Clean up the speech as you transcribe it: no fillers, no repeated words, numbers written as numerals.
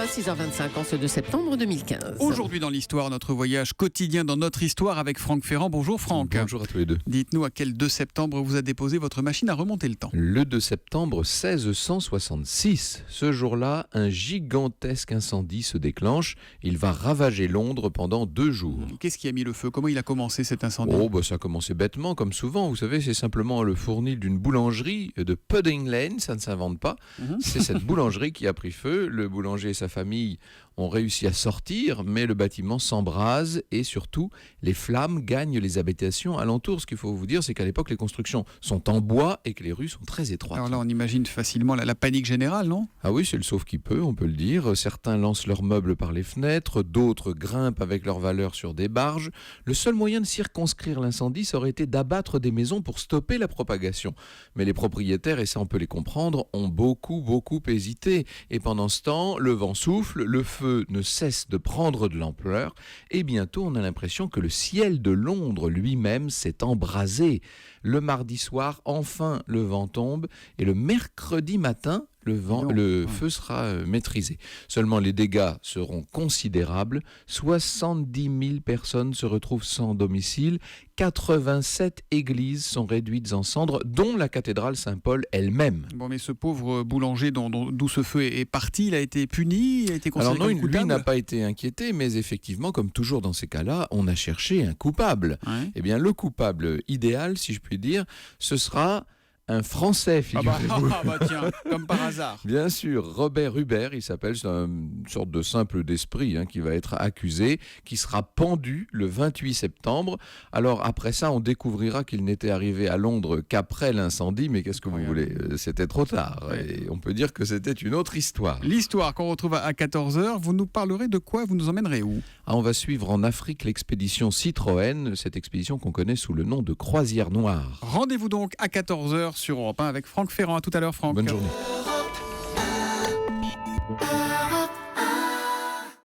6h25 en ce 2 septembre 2015. Aujourd'hui dans l'histoire, notre voyage quotidien dans notre histoire avec Franck Ferrand. Bonjour Franck. Bonjour à tous les deux. Dites-nous à quel 2 septembre vous a déposé votre machine à remonter le temps. Le 2 septembre 1666. Ce jour-là, un gigantesque incendie se déclenche. Il va ravager Londres pendant 2 jours. Qu'est-ce qui a mis le feu? Comment il a commencé cet incendie? Ça a commencé bêtement, comme souvent. Vous savez, c'est simplement le fournil d'une boulangerie de Pudding Lane. Ça ne s'invente pas. C'est cette boulangerie qui a pris feu. Le boulanger et sa famille ont réussi à sortir, mais le bâtiment s'embrase et surtout, les flammes gagnent les habitations alentours. Ce qu'il faut vous dire, c'est qu'à l'époque, les constructions sont en bois et que les rues sont très étroites. Alors là, on imagine facilement la panique générale, non? Ah oui, c'est le sauve qui peut, on peut le dire. Certains lancent leurs meubles par les fenêtres, d'autres grimpent avec leurs valeurs sur des barges. Le seul moyen de circonscrire l'incendie, ça aurait été d'abattre des maisons pour stopper la propagation. Mais les propriétaires, et ça on peut les comprendre, ont beaucoup hésité. Et pendant ce temps, le vent souffle, le feu ne cesse de prendre de l'ampleur, et bientôt on a l'impression que le ciel de Londres lui-même s'est embrasé. Le mardi soir, enfin, le vent tombe, et le mercredi matin, le feu sera maîtrisé. Seulement, les dégâts seront considérables. 70 000 personnes se retrouvent sans domicile. 87 églises sont réduites en cendres, dont la cathédrale Saint-Paul elle-même. Bon, mais ce pauvre boulanger d'où ce feu est parti, il a été puni, il a été considéré comme coupable. Lui n'a pas été inquiété, mais effectivement, comme toujours dans ces cas-là, on a cherché un coupable. Ouais. Eh bien, le coupable idéal, si je puis dire, ce sera un Français, figurez-vous. Tiens, comme par hasard. Bien sûr, Robert Hubert, il s'appelle, c'est une sorte de simple d'esprit qui va être accusé, qui sera pendu le 28 septembre. Alors après ça, on découvrira qu'il n'était arrivé à Londres qu'après l'incendie, mais qu'est-ce que vous voulez, c'était trop tard. Et on peut dire que c'était une autre histoire. L'histoire qu'on retrouve à 14h, vous nous parlerez de quoi? Vous nous emmènerez où? On va suivre en Afrique l'expédition Citroën, cette expédition qu'on connaît sous le nom de Croisière Noire. Rendez-vous donc à 14h sur Europe 1 avec Franck Ferrand. À tout à l'heure, Franck. Bonne journée.